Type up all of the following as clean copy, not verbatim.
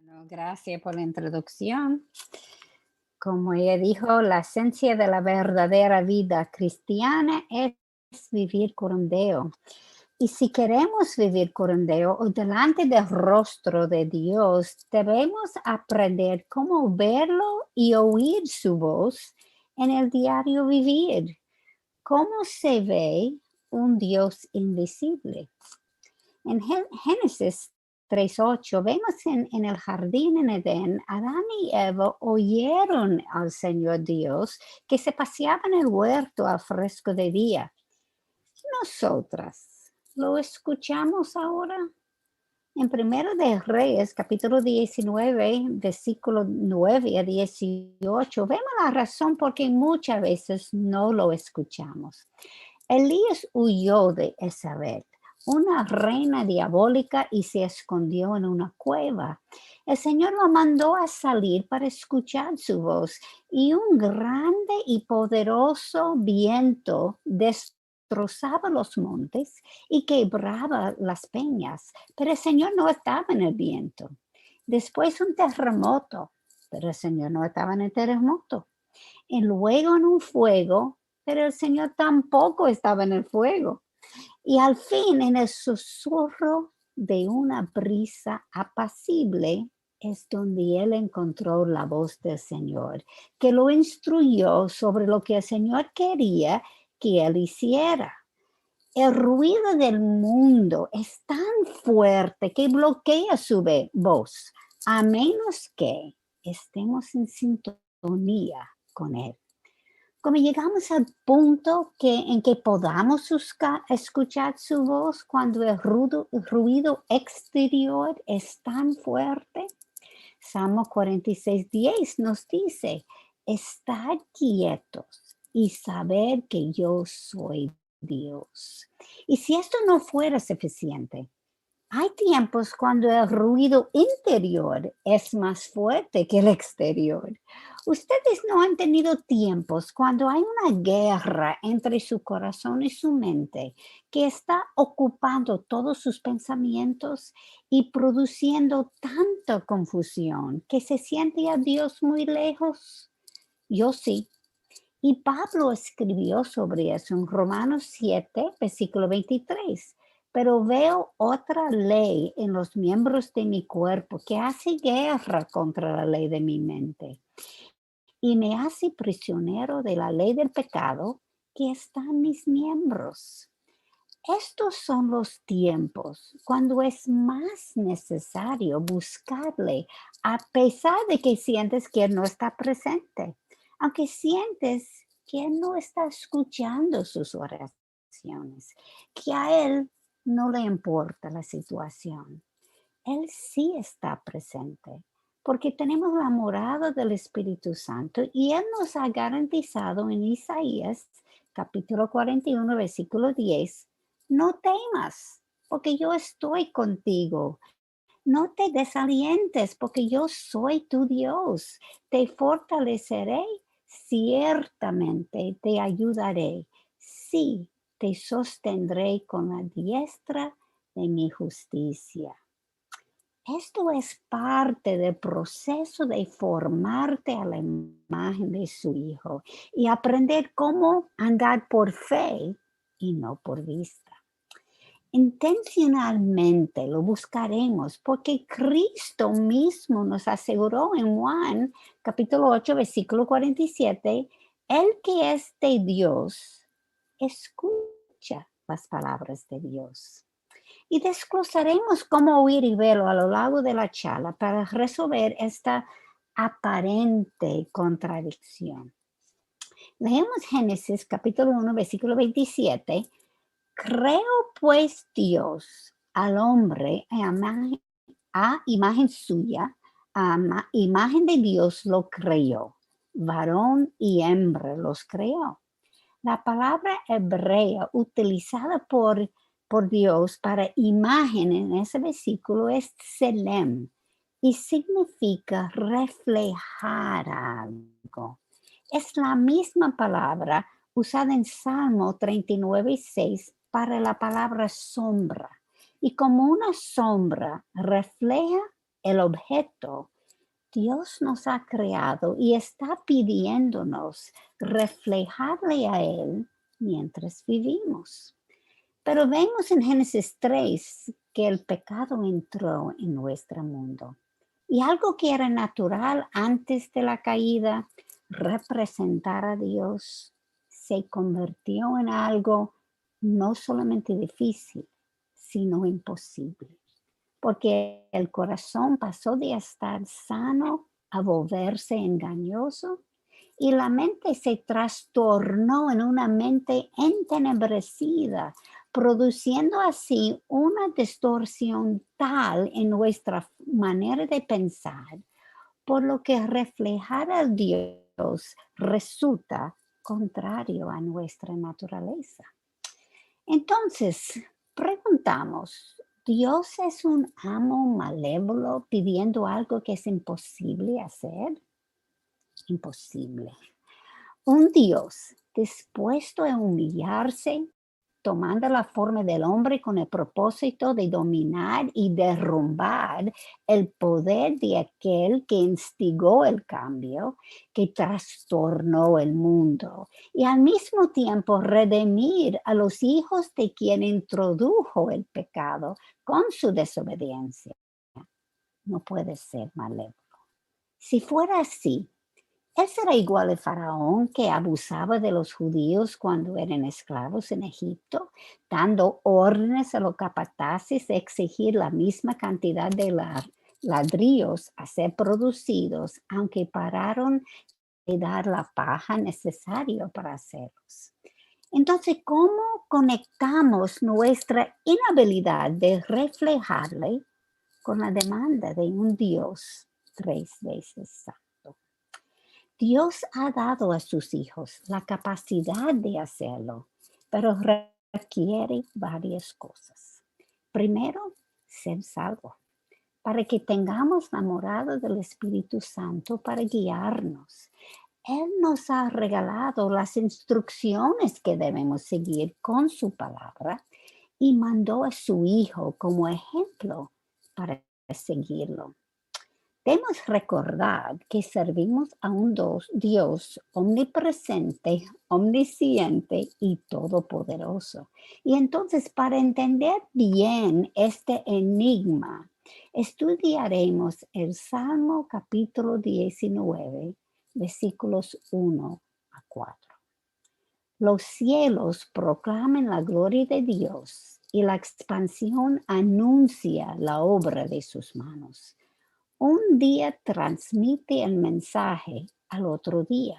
Bueno, gracias por la introducción. Como ella dijo, la esencia de la verdadera vida cristiana es vivir corondeo. Y si queremos vivir corondeo o delante del rostro de Dios, debemos aprender cómo verlo y oír su voz en el diario vivir. ¿Cómo se ve un Dios invisible? En Génesis 3:8 vemos en el jardín en Edén, Adán y Eva oyeron al Señor Dios que se paseaba en el huerto al fresco de día. Nosotras, ¿lo escuchamos ahora? En Primero de Reyes, capítulo 19, versículo 9 a 18, vemos la razón por qué muchas veces no lo escuchamos. Elías huyó de Jezabel, una reina diabólica, y se escondió en una cueva. El Señor lo mandó a salir para escuchar su voz, y un grande y poderoso viento destrozaba los montes y quebraba las peñas, pero el Señor no estaba en el viento. Después un terremoto, pero el Señor no estaba en el terremoto. Y luego en un fuego, pero el Señor tampoco estaba en el fuego. Y al fin en el susurro de una brisa apacible es donde él encontró la voz del Señor, que lo instruyó sobre lo que el Señor quería que él hiciera. El ruido del mundo es tan fuerte que bloquea su voz, a menos que estemos en sintonía con él. Como llegamos al punto en que podamos escuchar su voz cuando el ruido exterior es tan fuerte. Salmo 46:10 nos dice, estad quietos y saber que yo soy Dios. Y si esto no fuera suficiente, hay tiempos cuando el ruido interior es más fuerte que el exterior. Ustedes no han tenido tiempos cuando hay una guerra entre su corazón y su mente que está ocupando todos sus pensamientos y produciendo tanta confusión que se siente a Dios muy lejos. Yo sí. Y Pablo escribió sobre eso en Romanos 7, versículo 23. Pero veo otra ley en los miembros de mi cuerpo que hace guerra contra la ley de mi mente y me hace prisionero de la ley del pecado que está en mis miembros. Estos son los tiempos cuando es más necesario buscarle, a pesar de que sientes que Él no está presente, aunque sientes que Él no está escuchando sus oraciones, que a Él no le importa la situación. Él sí está presente, porque tenemos la morada del Espíritu Santo y Él nos ha garantizado en Isaías capítulo 41, versículo 10, no temas, porque yo estoy contigo. No te desalientes, porque yo soy tu Dios. Te fortaleceré, ciertamente te ayudaré. Sí, te sostendré con la diestra de mi justicia. Esto es parte del proceso de formarte a la imagen de su Hijo y aprender cómo andar por fe y no por vista. Intencionalmente lo buscaremos porque Cristo mismo nos aseguró en Juan capítulo 8 versículo 47, el que es de Dios, escucha las palabras de Dios. Y desglosaremos cómo oír y verlo a lo largo de la charla para resolver esta aparente contradicción. Leemos Génesis capítulo 1, versículo 27. Creo pues Dios al hombre a imagen suya, imagen de Dios lo creó. Varón y hembra los creó. La palabra hebrea utilizada por Dios para imagen en ese versículo es selem y significa reflejar algo. Es la misma palabra usada en Salmo 39:6 para la palabra sombra. Y como una sombra refleja, el objeto, Dios nos ha creado y está pidiéndonos reflejarle a Él mientras vivimos. Pero vemos en Génesis 3 que el pecado entró en nuestro mundo. Y algo que era natural antes de la caída, representar a Dios, se convirtió en algo no solamente difícil, sino imposible. Porque el corazón pasó de estar sano a volverse engañoso y la mente se trastornó en una mente entenebrecida, produciendo así una distorsión tal en nuestra manera de pensar, por lo que reflejar a Dios resulta contrario a nuestra naturaleza. Entonces, preguntamos, ¿Dios es un amo malévolo pidiendo algo que es imposible hacer? Imposible. Un Dios dispuesto a humillarse, tomando la forma del hombre con el propósito de dominar y derrumbar el poder de aquel que instigó el cambio, que trastornó el mundo, y al mismo tiempo redimir a los hijos de quien introdujo el pecado con su desobediencia. No puede ser malévolo. Si fuera así, él será igual al faraón que abusaba de los judíos cuando eran esclavos en Egipto, dando órdenes a los capataces de exigir la misma cantidad de ladrillos a ser producidos, aunque pararon de dar la paja necesaria para hacerlos. Entonces, ¿cómo conectamos nuestra inhabilidad de reflejarle con la demanda de un Dios 3 veces santo? Dios ha dado a sus hijos la capacidad de hacerlo, pero requiere varias cosas. Primero, ser salvo, para que tengamos la morada del Espíritu Santo para guiarnos. Él nos ha regalado las instrucciones que debemos seguir con su palabra y mandó a su Hijo como ejemplo para seguirlo. Debemos recordar que servimos a un Dios omnipresente, omnisciente y todopoderoso. Y entonces, para entender bien este enigma, estudiaremos el Salmo capítulo 19, versículos 1 a 4. Los cielos proclaman la gloria de Dios y la expansión anuncia la obra de sus manos. Un día transmite el mensaje al otro día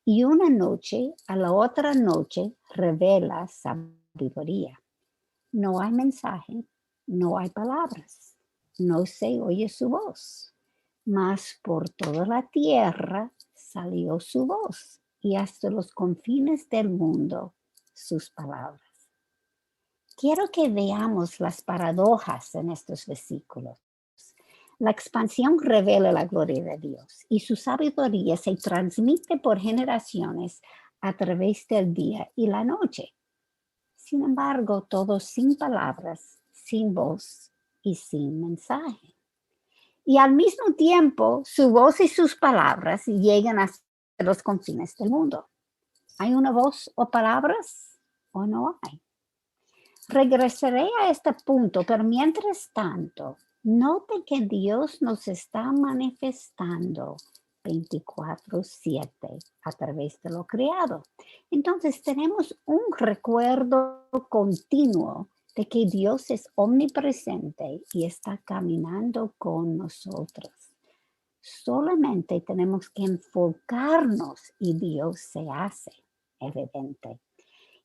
y una noche a la otra noche revela sabiduría. No hay mensaje, no hay palabras, no se oye su voz, mas por toda la tierra salió su voz y hasta los confines del mundo sus palabras. Quiero que veamos las paradojas en estos versículos. La expansión revela la gloria de Dios y su sabiduría se transmite por generaciones a través del día y la noche. Sin embargo, todo sin palabras, sin voz y sin mensaje. Y al mismo tiempo, su voz y sus palabras llegan a los confines del mundo. ¿Hay una voz o palabras o no hay? Regresaré a este punto, pero mientras tanto, note que Dios nos está manifestando 24/7 a través de lo creado. Entonces tenemos un recuerdo continuo de que Dios es omnipresente y está caminando con nosotros. Solamente tenemos que enfocarnos y Dios se hace evidente.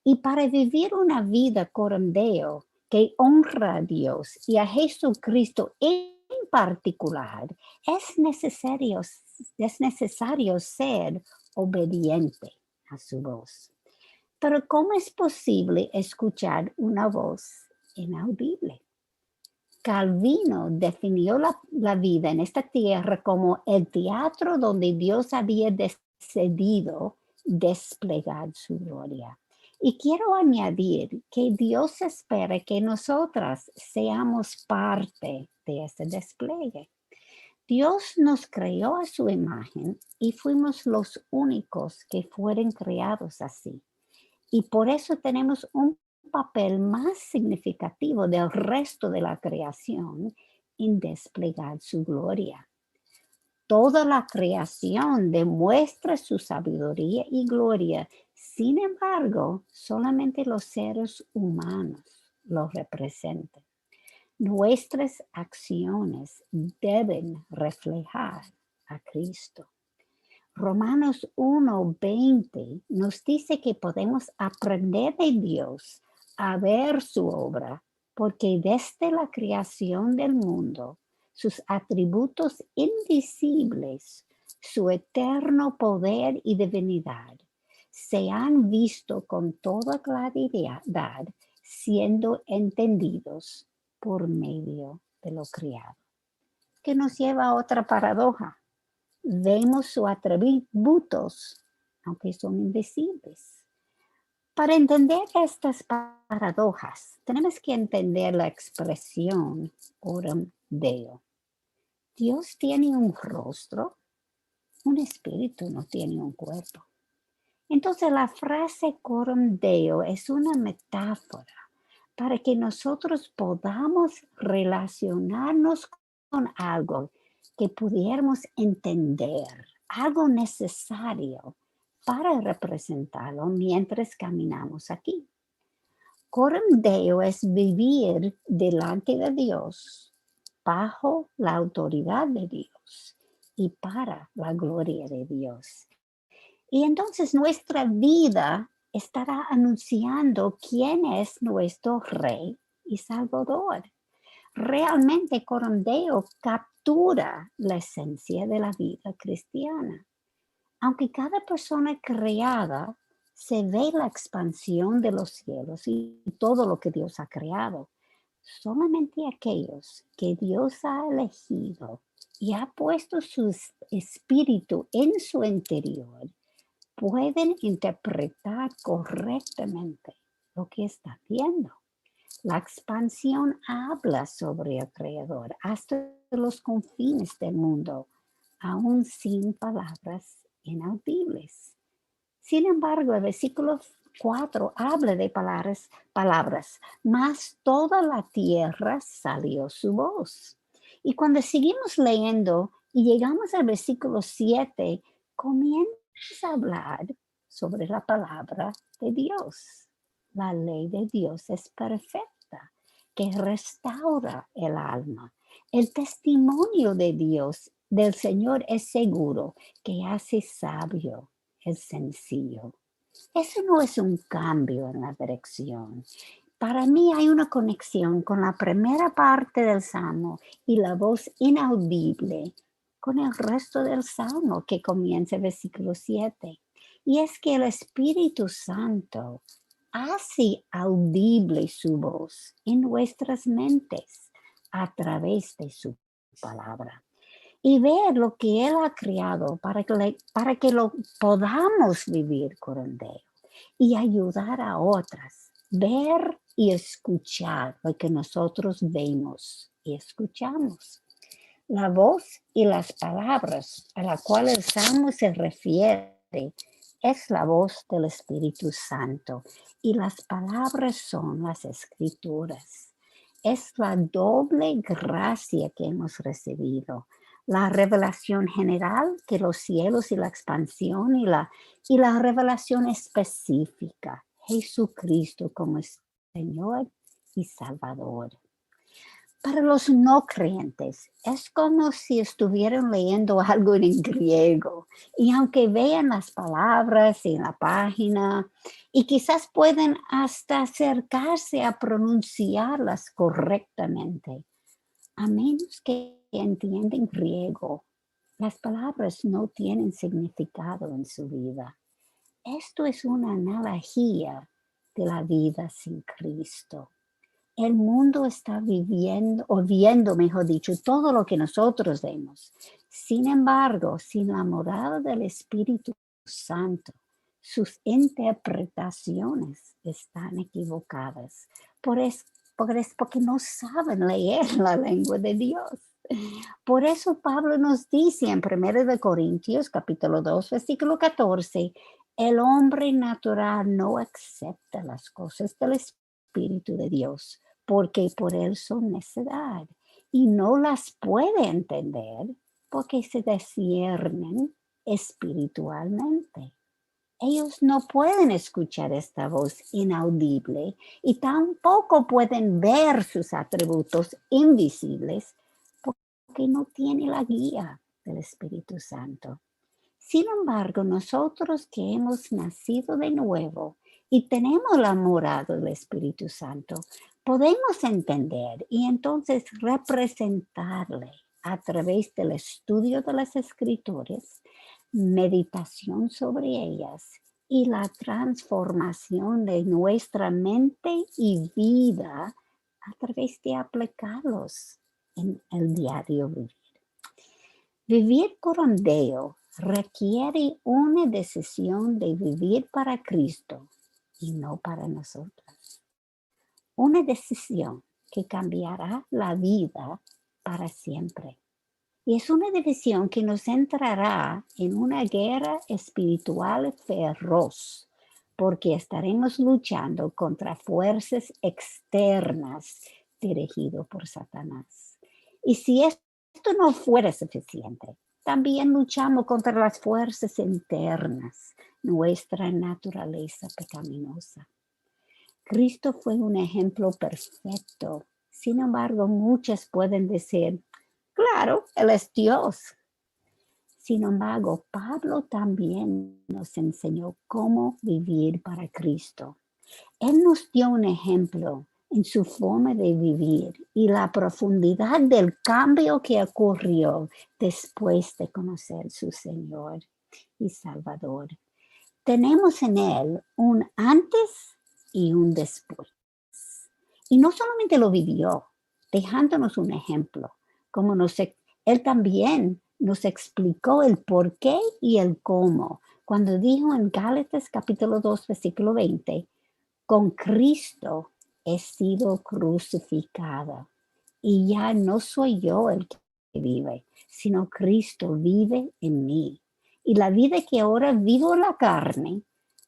Y para vivir una vida corandeo que honra a Dios y a Jesucristo en particular, es necesario ser obediente a su voz. Pero ¿cómo es posible escuchar una voz inaudible? Calvino definió la vida en esta tierra como el teatro donde Dios había decidido desplegar su gloria. Y quiero añadir que Dios espera que nosotras seamos parte de ese despliegue. Dios nos creó a su imagen y fuimos los únicos que fueron creados así. Y por eso tenemos un papel más significativo del resto de la creación en desplegar su gloria. Toda la creación demuestra su sabiduría y gloria. Sin embargo, solamente los seres humanos lo representan. Nuestras acciones deben reflejar a Cristo. Romanos 1:20 nos dice que podemos aprender de Dios a ver su obra, porque desde la creación del mundo, sus atributos invisibles, su eterno poder y divinidad, se han visto con toda claridad, siendo entendidos por medio de lo creado. Que nos lleva a otra paradoja. Vemos sus atributos, aunque son invisibles. Para entender estas paradojas, tenemos que entender la expresión coram Deo. Dios tiene un rostro, un espíritu no tiene un cuerpo. Entonces la frase coram Deo es una metáfora para que nosotros podamos relacionarnos con algo que pudiéramos entender, algo necesario para representarlo mientras caminamos aquí. Coram Deo es vivir delante de Dios, bajo la autoridad de Dios y para la gloria de Dios. Y entonces nuestra vida estará anunciando quién es nuestro Rey y Salvador. Realmente Coram Deo captura la esencia de la vida cristiana. Aunque cada persona creada se ve la expansión de los cielos y todo lo que Dios ha creado, solamente aquellos que Dios ha elegido y ha puesto su espíritu en su interior pueden interpretar correctamente lo que está viendo. La expansión habla sobre el Creador hasta los confines del mundo, aún sin palabras inaudibles. Sin embargo, el versículo 4 habla de palabras, mas toda la tierra salió su voz. Y cuando seguimos leyendo y llegamos al versículo 7, comienza a hablar sobre la palabra de Dios. La ley de Dios es perfecta, que restaura el alma. El testimonio de Dios, del Señor, es seguro, que hace sabio el sencillo. Eso no es un cambio en la dirección. Para mí hay una conexión con la primera parte del Salmo y la voz inaudible con el resto del Salmo que comienza el versículo 7. Y es que el Espíritu Santo hace audible su voz en nuestras mentes a través de su palabra. Y ver lo que Él ha creado para que lo podamos vivir con Él y ayudar a otras. Ver y escuchar lo que nosotros vemos y escuchamos. La voz y las palabras a la cual el Salmo se refiere es la voz del Espíritu Santo y las palabras son las Escrituras. Es la doble gracia que hemos recibido. La revelación general, que los cielos y la expansión, y la revelación específica, Jesucristo como Señor y Salvador. Para los no creyentes, es como si estuvieran leyendo algo en griego. Y aunque vean las palabras en la página, y quizás pueden hasta acercarse a pronunciarlas correctamente, a menos que entiendan griego, las palabras no tienen significado en su vida. Esto es una analogía de la vida sin Cristo. El mundo está viviendo, o viendo, mejor dicho, todo lo que nosotros vemos. Sin embargo, sin la morada del Espíritu Santo, sus interpretaciones están equivocadas. Porque no saben leer la lengua de Dios. Por eso Pablo nos dice en 1 Corintios capítulo 2 versículo 14, el hombre natural no acepta las cosas del Espíritu de Dios, porque por él son necedad, y no las puede entender, porque se disciernen espiritualmente. Ellos no pueden escuchar esta voz inaudible y tampoco pueden ver sus atributos invisibles porque no tiene la guía del Espíritu Santo. Sin embargo, nosotros que hemos nacido de nuevo y tenemos la morada del Espíritu Santo, podemos entender y entonces representarle a través del estudio de las Escrituras, meditación sobre ellas y la transformación de nuestra mente y vida a través de aplicarlos en el diario vivir. Vivir con Dios requiere una decisión de vivir para Cristo y no para nosotros. Una decisión que cambiará la vida para siempre. Y es una decisión que nos entrará en una guerra espiritual feroz, porque estaremos luchando contra fuerzas externas dirigidas por Satanás. Y si esto no fuera suficiente, también luchamos contra las fuerzas internas, nuestra naturaleza pecaminosa. Cristo fue un ejemplo perfecto. Sin embargo, muchas pueden decir, claro, Él es Dios. Sin embargo, Pablo también nos enseñó cómo vivir para Cristo. Él nos dio un ejemplo en su forma de vivir y la profundidad del cambio que ocurrió después de conocer su Señor y Salvador. Tenemos en Él un antes y un después. Y no solamente lo vivió, dejándonos un ejemplo, como Él también nos explicó el por qué y el cómo, cuando dijo en Gálatas capítulo 2, versículo 20, con Cristo he sido crucificada y ya no soy yo el que vive, sino Cristo vive en mí. Y la vida que ahora vivo en la carne,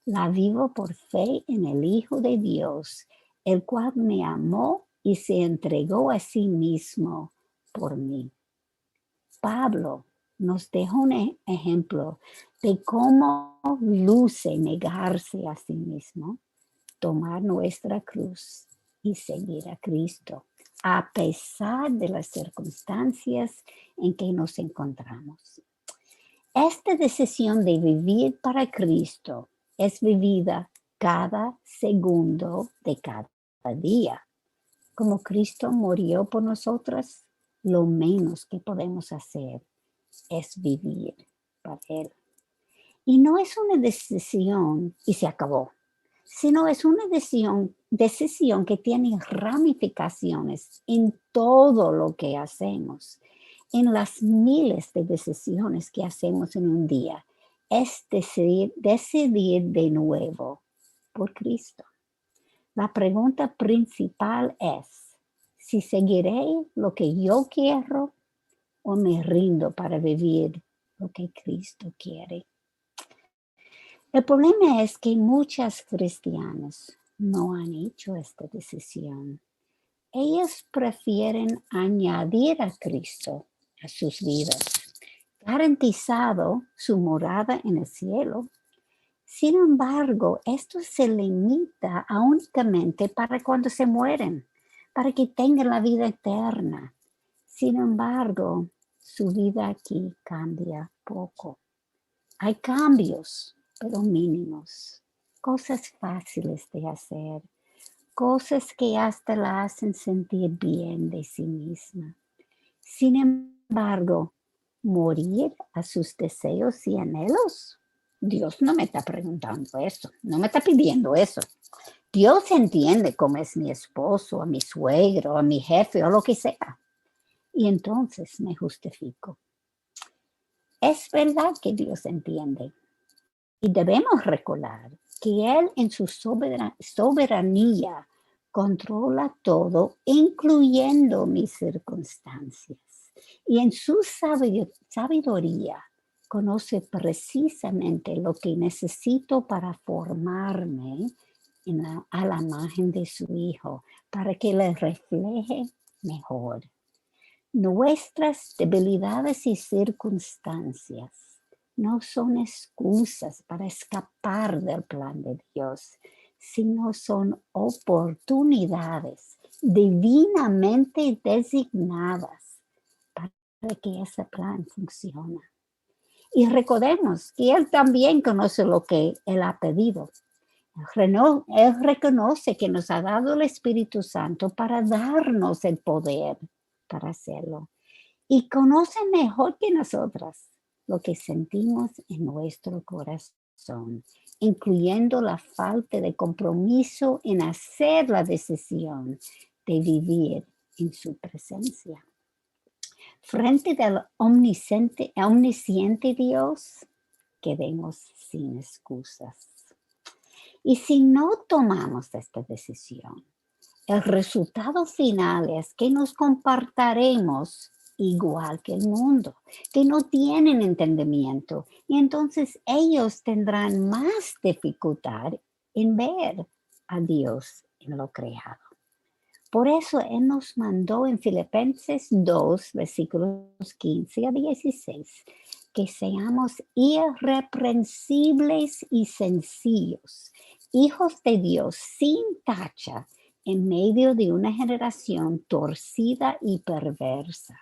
la vivo por fe en el Hijo de Dios, el cual me amó y se entregó a sí mismo por mí. Pablo nos dejó un ejemplo de cómo luce negarse a sí mismo, tomar nuestra cruz y seguir a Cristo, a pesar de las circunstancias en que nos encontramos. Esta decisión de vivir para Cristo es vivida cada segundo de cada día. Como Cristo murió por nosotros, lo menos que podemos hacer es vivir para Él. Y no es una decisión y se acabó, sino es una decisión que tiene ramificaciones en todo lo que hacemos, en las miles de decisiones que hacemos en un día. Es decidir de nuevo por Cristo. La pregunta principal es si seguiré lo que yo quiero o me rindo para vivir lo que Cristo quiere. El problema es que muchas cristianas no han hecho esta decisión. Ellas prefieren añadir a Cristo a sus vidas, garantizado su morada en el cielo. Sin embargo, esto se limita a únicamente para cuando se mueren, para que tengan la vida eterna. Sin embargo, su vida aquí cambia poco. Hay cambios, pero mínimos, cosas fáciles de hacer, cosas que hasta la hacen sentir bien de sí misma. Sin embargo, morir a sus deseos y anhelos, Dios no me está preguntando eso, no me está pidiendo eso. Dios entiende cómo es mi esposo, a mi suegro, a mi jefe o lo que sea. Y entonces me justifico. Es verdad que Dios entiende. Y debemos recordar que Él en su soberanía controla todo, incluyendo mis circunstancias. Y en su sabiduría conoce precisamente lo que necesito para formarme a la imagen de su Hijo, para que le refleje mejor. Nuestras debilidades y circunstancias no son excusas para escapar del plan de Dios, sino son oportunidades divinamente designadas para que ese plan funcione. Y recordemos que Él también conoce lo que Él ha pedido. Él reconoce que nos ha dado el Espíritu Santo para darnos el poder para hacerlo. Y conoce mejor que nosotras lo que sentimos en nuestro corazón, incluyendo la falta de compromiso en hacer la decisión de vivir en su presencia. Frente al omnisciente Dios, quedemos sin excusas. Y si no tomamos esta decisión, el resultado final es que nos comportaremos igual que el mundo, que no tienen entendimiento, y entonces ellos tendrán más dificultad en ver a Dios en lo creado. Por eso Él nos mandó en Filipenses 2, versículos 15 a 16, que seamos irreprensibles y sencillos, hijos de Dios sin tacha, en medio de una generación torcida y perversa,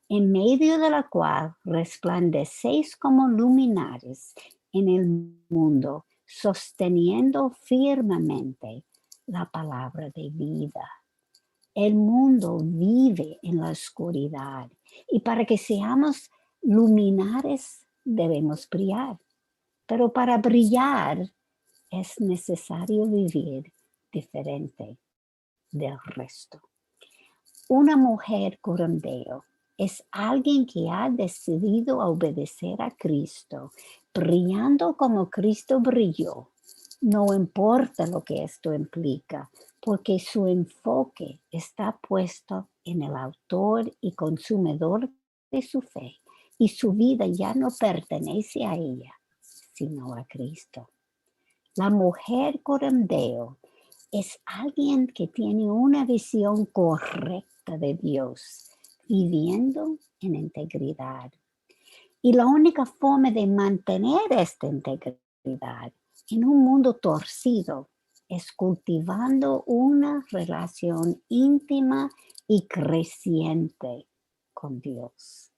en medio de la cual resplandecéis como luminares en el mundo, sosteniendo firmemente la palabra de vida. El mundo vive en la oscuridad y para que seamos luminares debemos brillar. Pero para brillar es necesario vivir diferente del resto. Una mujer curandero es alguien que ha decidido obedecer a Cristo, brillando como Cristo brilló. No importa lo que esto implica, porque su enfoque está puesto en el autor y consumidor de su fe, y su vida ya no pertenece a ella, sino a Cristo. La mujer curandero es alguien que tiene una visión correcta de Dios, viviendo en integridad. Y la única forma de mantener esta integridad en un mundo torcido es cultivando una relación íntima y creciente con Dios.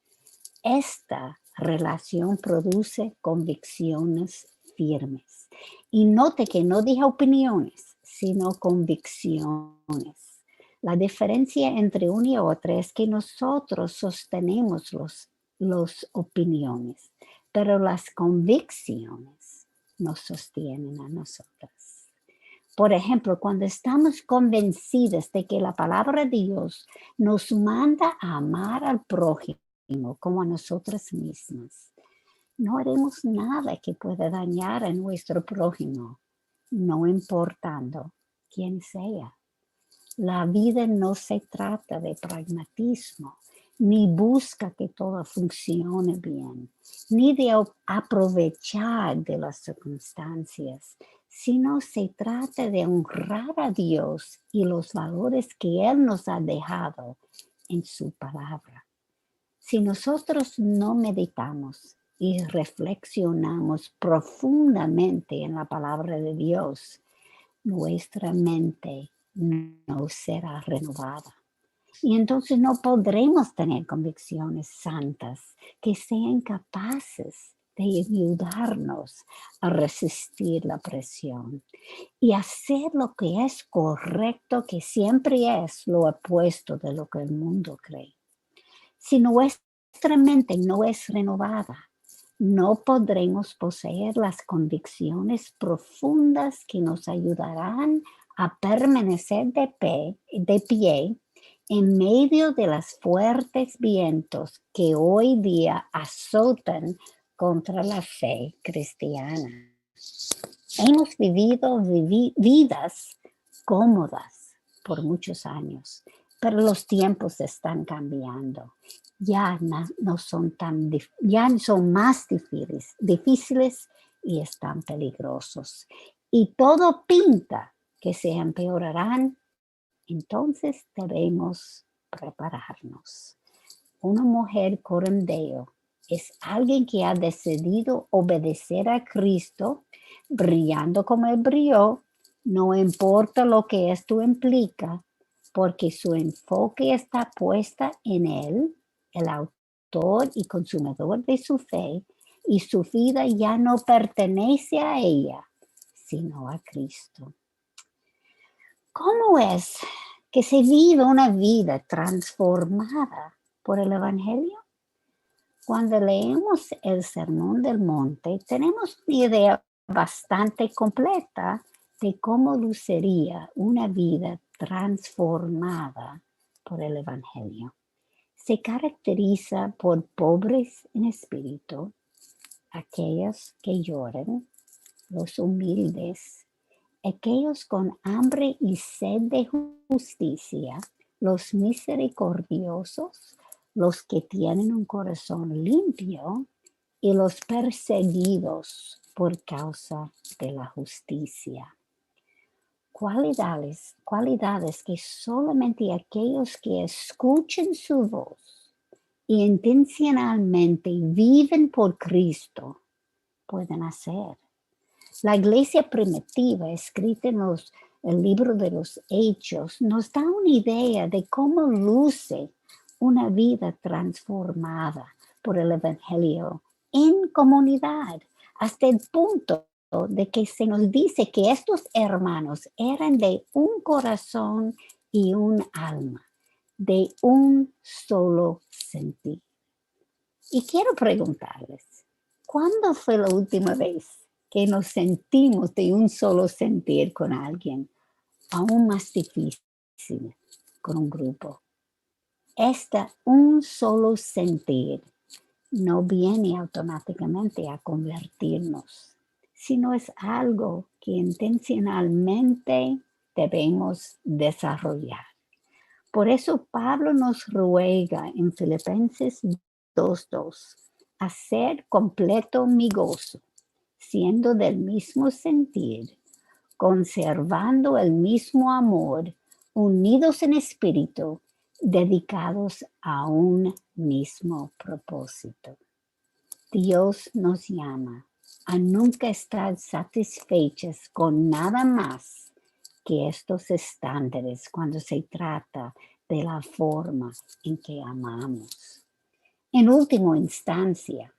Esta relación produce convicciones firmes. Y note que no dije opiniones, sino convicciones. La diferencia entre una y otra es que nosotros sostenemos las opiniones, pero las convicciones nos sostienen a nosotras. Por ejemplo, cuando estamos convencidas de que la palabra de Dios nos manda a amar al prójimo como a nosotras mismas, no haremos nada que pueda dañar a nuestro prójimo, no importando quién sea. La vida no se trata de pragmatismo, ni busca que todo funcione bien, ni de aprovechar de las circunstancias, sino se trata de honrar a Dios y los valores que Él nos ha dejado en su palabra. Si nosotros no meditamos y reflexionamos profundamente en la palabra de Dios, nuestra mente no será renovada. Y entonces no podremos tener convicciones santas que sean capaces de ayudarnos a resistir la presión y hacer lo que es correcto, que siempre es lo opuesto de lo que el mundo cree. Si nuestra mente no es renovada, no podremos poseer las convicciones profundas que nos ayudarán a permanecer de pie en medio de los fuertes vientos que hoy día azotan contra la fe cristiana. Hemos vivido vidas cómodas, por muchos años, pero los tiempos están cambiando. Ya no son ya son más difíciles y están peligrosos. Y todo pinta que se empeorarán, entonces debemos prepararnos. Una mujer corandeo es alguien que ha decidido obedecer a Cristo, brillando como Él brilló, no importa lo que esto implica, porque su enfoque está puesta en Él, el autor y consumidor de su fe, y su vida ya no pertenece a ella, sino a Cristo. ¿Cómo es que se vive una vida transformada por el Evangelio? Cuando leemos el Sermón del Monte, tenemos una idea bastante completa de cómo luciría una vida transformada por el Evangelio. Se caracteriza por pobres en espíritu, aquellos que lloran, los humildes, aquellos con hambre y sed de justicia, los misericordiosos, los que tienen un corazón limpio y los perseguidos por causa de la justicia. Cualidades que solamente aquellos que escuchen su voz y intencionalmente viven por Cristo pueden hacer. La iglesia primitiva, escrita en el libro de los Hechos, nos da una idea de cómo luce una vida transformada por el Evangelio en comunidad, hasta el punto de que se nos dice que estos hermanos eran de un corazón y un alma, de un solo sentir. Y quiero preguntarles, ¿cuándo fue la última vez que nos sentimos de un solo sentir con alguien, aún más difícil con un grupo? Un solo sentir no viene automáticamente a convertirnos, sino es algo que intencionalmente debemos desarrollar. Por eso Pablo nos ruega en Filipenses 2:2, hacer completo mi gozo, siendo del mismo sentir, conservando el mismo amor, unidos en espíritu, dedicados a un mismo propósito. Dios nos llama a nunca estar satisfechos con nada más que estos estándares cuando se trata de la forma en que amamos. En última instancia,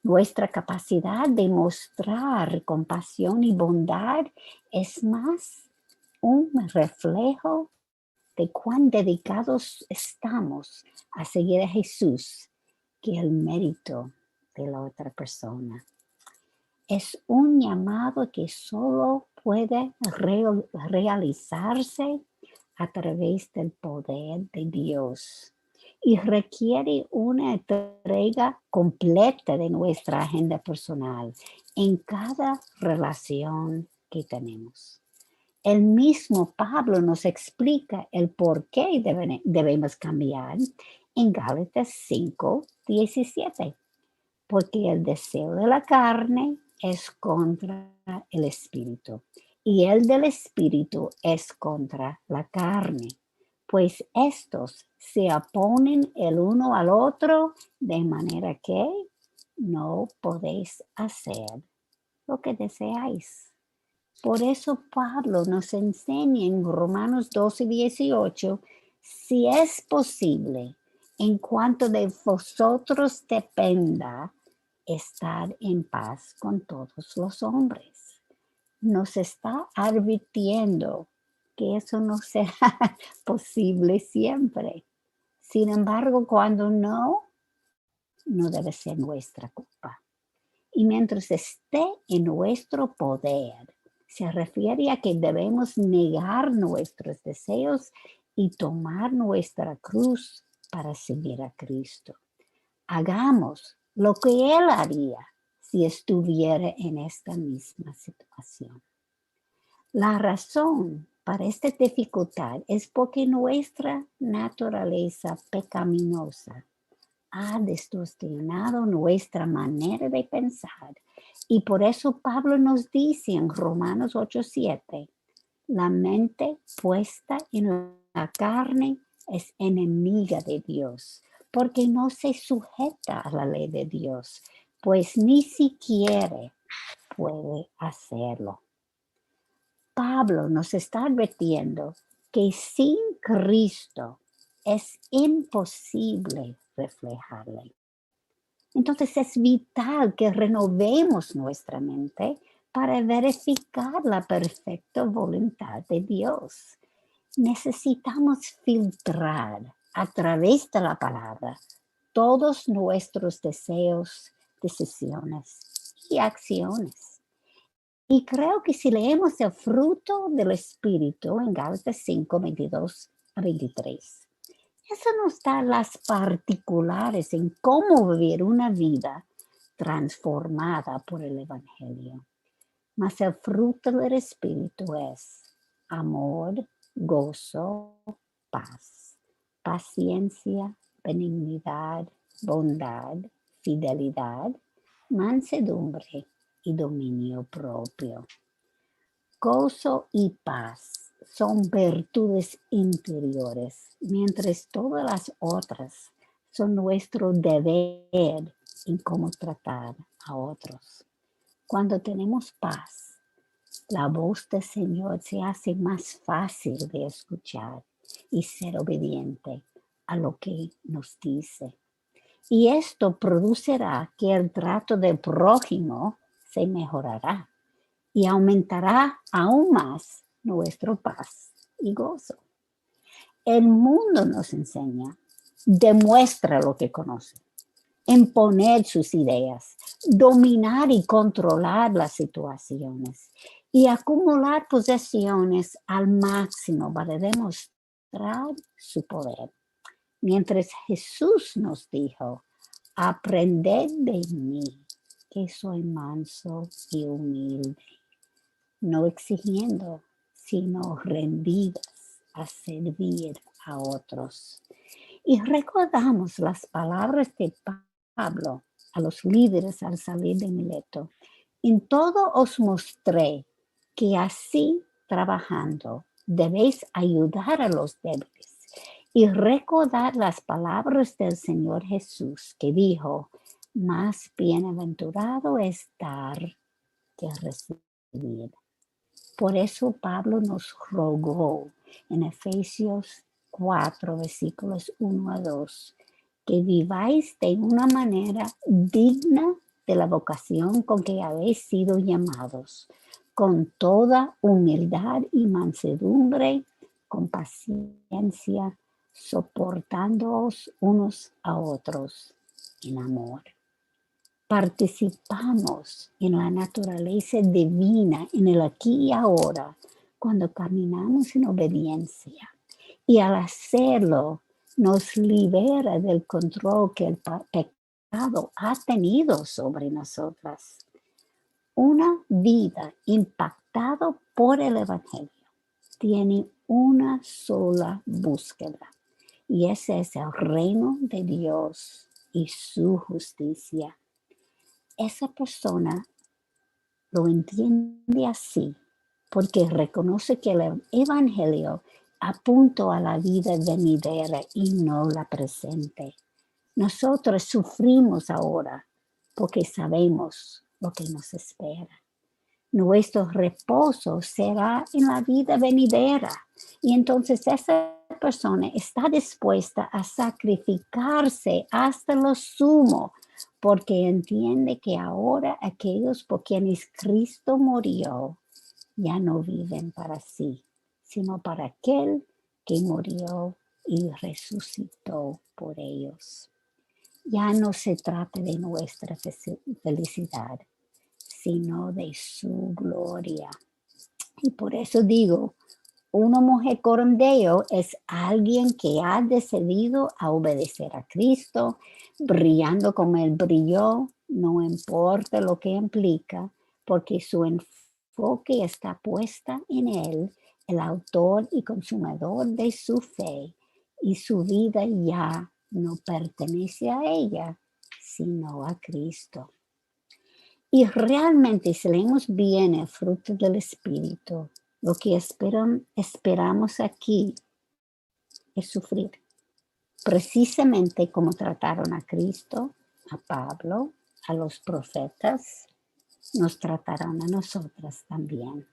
nuestra capacidad de mostrar compasión y bondad es más un reflejo de cuán dedicados estamos a seguir a Jesús que el mérito de la otra persona. Es un llamado que solo puede realizarse a través del poder de Dios y requiere una entrega completa de nuestra agenda personal en cada relación que tenemos. El mismo Pablo nos explica el por qué debemos cambiar en Gálatas 5:17, porque el deseo de la carne es contra el espíritu y el del espíritu es contra la carne, pues estos se oponen el uno al otro de manera que no podéis hacer lo que deseáis. Por eso Pablo nos enseña en Romanos 12:18, si es posible, en cuanto de vosotros dependa, estar en paz con todos los hombres. Nos está advirtiendo que eso no será posible siempre. Sin embargo, cuando no debe ser nuestra culpa. Y mientras esté en nuestro poder, se refiere a que debemos negar nuestros deseos y tomar nuestra cruz para seguir a Cristo. Hagamos lo que Él haría si estuviera en esta misma situación. La razón para esta dificultad es porque nuestra naturaleza pecaminosa ha distorsionado nuestra manera de pensar. Y por eso Pablo nos dice en Romanos 8:7, la mente puesta en la carne es enemiga de Dios, porque no se sujeta a la ley de Dios, pues ni siquiera puede hacerlo. Pablo nos está advirtiendo que sin Cristo es imposible reflejarle. Entonces es vital que renovemos nuestra mente para verificar la perfecta voluntad de Dios. Necesitamos filtrar a través de la palabra todos nuestros deseos, decisiones y acciones. Y creo que si leemos el fruto del Espíritu en Gálatas 5:22-23, eso nos da las particulares en cómo vivir una vida transformada por el Evangelio. Mas el fruto del Espíritu es amor, gozo, paz, paciencia, benignidad, bondad, fidelidad, mansedumbre y dominio propio. Gozo y paz son virtudes interiores, mientras todas las otras son nuestro deber en cómo tratar a otros. Cuando tenemos paz, la voz del Señor se hace más fácil de escuchar y ser obediente a lo que nos dice. Y esto producirá que el trato del prójimo se mejorará y aumentará aún más nuestra paz y gozo. El mundo nos enseña, demuestra lo que conoce, imponer sus ideas, dominar y controlar las situaciones y acumular posesiones al máximo para demostrar su poder. Mientras Jesús nos dijo, aprended de mí, que soy manso y humilde, no exigiendo, sino rendidas a servir a otros. Y recordamos las palabras de Pablo a los líderes al salir de Mileto. En todo os mostré que así trabajando debéis ayudar a los débiles y recordar las palabras del Señor Jesús que dijo, más bienaventurado es dar que recibir. Por eso Pablo nos rogó en Efesios 4, versículos 1-2, que viváis de una manera digna de la vocación con que habéis sido llamados, con toda humildad y mansedumbre, con paciencia, soportándoos unos a otros en amor. Participamos en la naturaleza divina en el aquí y ahora cuando caminamos en obediencia. Y al hacerlo, nos libera del control que el pecado ha tenido sobre nosotras. Una vida impactada por el Evangelio tiene una sola búsqueda, y ese es el reino de Dios y su justicia. Esa persona lo entiende así porque reconoce que el Evangelio apunta a la vida venidera y no la presente. Nosotros sufrimos ahora porque sabemos lo que nos espera. Nuestro reposo será en la vida venidera. Y entonces esa persona está dispuesta a sacrificarse hasta lo sumo porque entiende que ahora aquellos por quienes Cristo murió ya no viven para sí, sino para aquel que murió y resucitó por ellos. Ya no se trata de nuestra felicidad, sino de su gloria. Y por eso digo, una mujer corondeo es alguien que ha decidido a obedecer a Cristo, brillando como Él brilló, no importa lo que implica, porque su enfoque está puesta en Él el autor y consumador de su fe, y su vida ya no pertenece a ella, sino a Cristo. Y realmente, si leemos bien el fruto del Espíritu, lo que esperamos aquí es sufrir. Precisamente como trataron a Cristo, a Pablo, a los profetas, nos tratarán a nosotras también.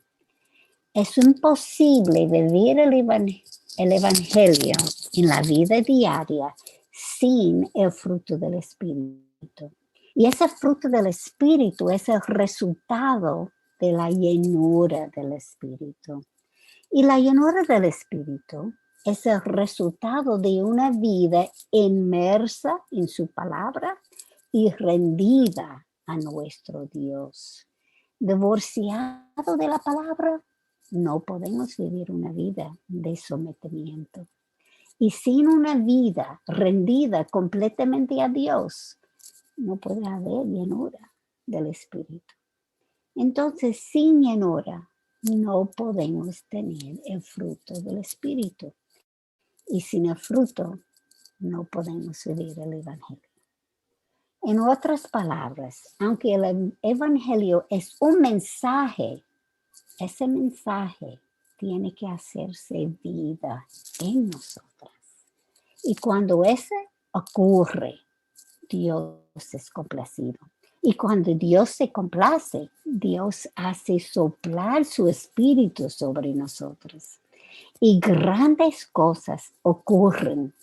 Es imposible vivir el Evangelio en la vida diaria sin el fruto del Espíritu. Y ese fruto del Espíritu es el resultado de la llenura del Espíritu. Y la llenura del Espíritu es el resultado de una vida inmersa en su palabra y rendida a nuestro Dios. Divorciado de la palabra, no podemos vivir una vida de sometimiento. Y sin una vida rendida completamente a Dios, no puede haber llenura del Espíritu. Entonces, sin llenura, no podemos tener el fruto del Espíritu. Y sin el fruto, no podemos vivir el Evangelio. En otras palabras, aunque el Evangelio es un mensaje, ese mensaje tiene que hacerse vida en nosotras. Y cuando ese ocurre, Dios es complacido. Y cuando Dios se complace, Dios hace soplar su espíritu sobre nosotros. Y grandes cosas ocurren,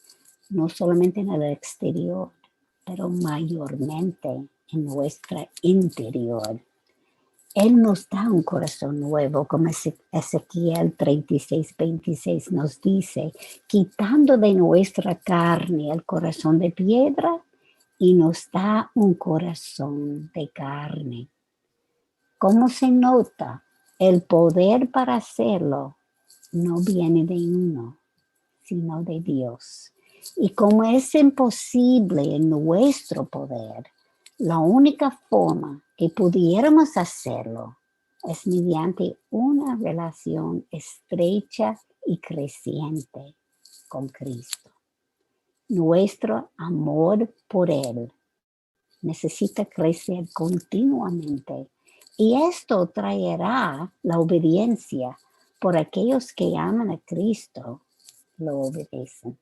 no solamente en el exterior, pero mayormente en nuestro interior. Él nos da un corazón nuevo, como Ezequiel 36:26 nos dice, quitando de nuestra carne el corazón de piedra y nos da un corazón de carne. ¿Cómo se nota? El poder para hacerlo no viene de uno, sino de Dios. Y como es imposible en nuestro poder, la única forma que pudiéramos hacerlo es mediante una relación estrecha y creciente con Cristo. Nuestro amor por Él necesita crecer continuamente y esto traerá la obediencia por aquellos que aman a Cristo, lo obedecen.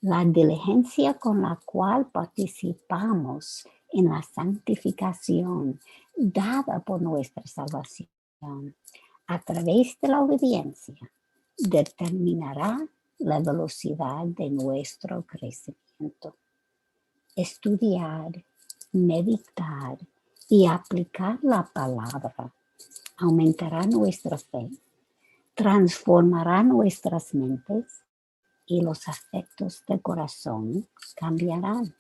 La diligencia con la cual participamos en la santificación dada por nuestra salvación a través de la obediencia determinará la velocidad de nuestro crecimiento. Estudiar, meditar y aplicar la palabra aumentará nuestra fe, transformará nuestras mentes y los afectos del corazón cambiarán.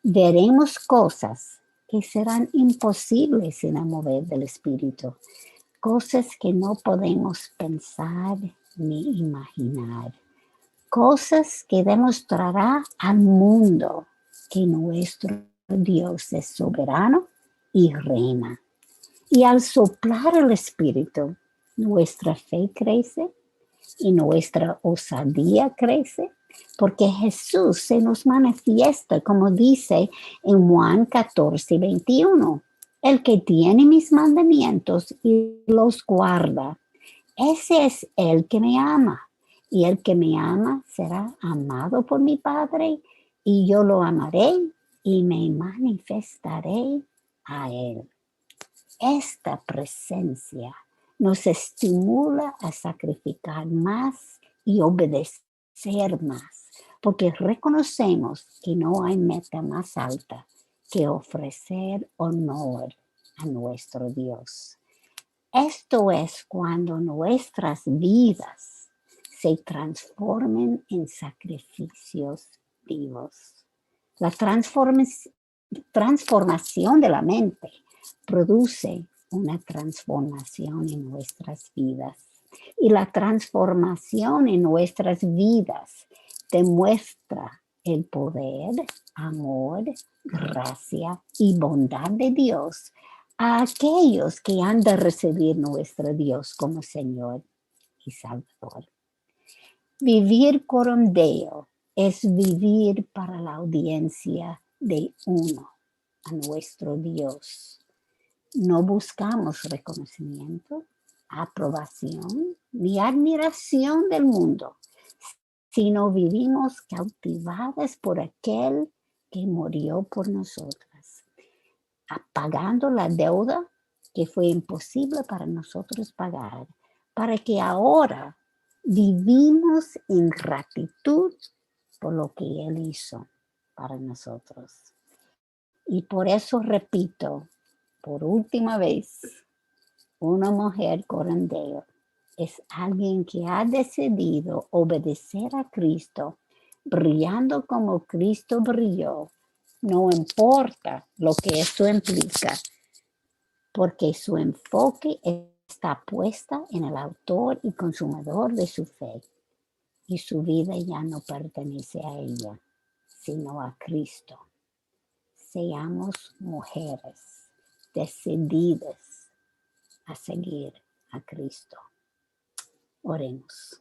Veremos cosas que serán imposibles sin el mover del Espíritu, cosas que no podemos pensar ni imaginar, cosas que demostrará al mundo que nuestro Dios es soberano y reina. Y al soplar el Espíritu, nuestra fe crece y nuestra osadía crece, porque Jesús se nos manifiesta, como dice en Juan 14:21. El que tiene mis mandamientos y los guarda, ese es el que me ama. Y el que me ama será amado por mi Padre, y yo lo amaré y me manifestaré a él. Esta presencia nos estimula a sacrificar más y obedecer más, porque reconocemos que no hay meta más alta que ofrecer honor a nuestro Dios. Esto es cuando nuestras vidas se transformen en sacrificios vivos. La transformación de la mente produce una transformación en nuestras vidas. Y la transformación en nuestras vidas demuestra el poder, amor, gracia y bondad de Dios a aquellos que han de recibir nuestro Dios como Señor. y Salvador. Vivir coram Deo es vivir para la audiencia de uno, a nuestro Dios. No buscamos reconocimiento, aprobación ni admiración del mundo, sino vivimos cautivadas por aquel que murió por nosotras, pagando la deuda que fue imposible para nosotros pagar, para que ahora vivimos en gratitud por lo que Él hizo para nosotros. Y por eso repito, por última vez, una mujer corandeo es alguien que ha decidido obedecer a Cristo, brillando como Cristo brilló. No importa lo que eso implica, porque su enfoque está puesta en el autor y consumador de su fe. Y su vida ya no pertenece a ella, sino a Cristo. Seamos mujeres decididas a seguir a Cristo. Oremos.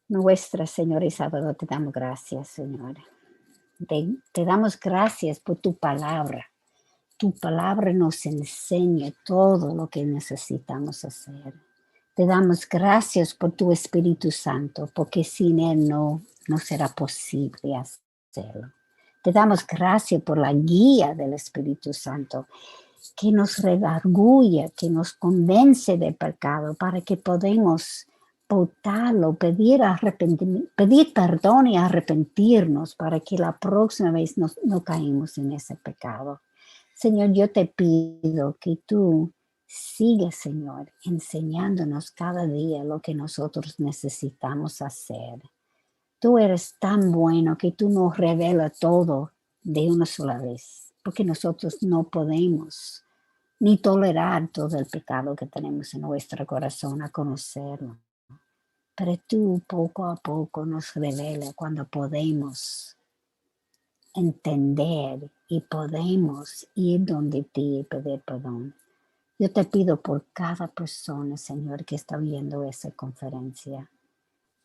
Nuestra Señora y Salvador, te damos gracias, Señor. Te damos gracias por tu palabra. Tu palabra nos enseña todo lo que necesitamos hacer. Te damos gracias por tu Espíritu Santo, porque sin Él no será posible hacerlo. Te damos gracias por la guía del Espíritu Santo, que nos redarguye, que nos convence del pecado, para que podamos votarlo, pedir perdón y arrepentirnos, para que la próxima vez no caigamos en ese pecado. Señor, yo te pido que tú sigas, Señor, enseñándonos cada día lo que nosotros necesitamos hacer. Tú eres tan bueno que tú nos revelas todo de una sola vez, porque nosotros no podemos ni tolerar todo el pecado que tenemos en nuestro corazón a conocerlo. Pero tú poco a poco nos revelas cuando podemos entender y podemos ir donde ti y pedir perdón. Yo te pido por cada persona, Señor, que está viendo esa conferencia,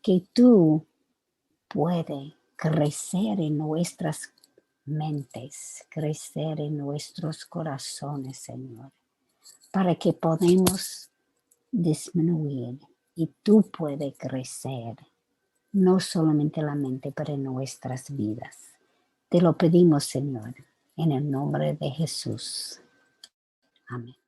que tú puedes crecer en nuestras mentes, crecer en nuestros corazones, Señor, para que podamos disminuir y tú puedes crecer, no solamente la mente, pero en nuestras vidas. Te lo pedimos, Señor, en el nombre de Jesús. Amén.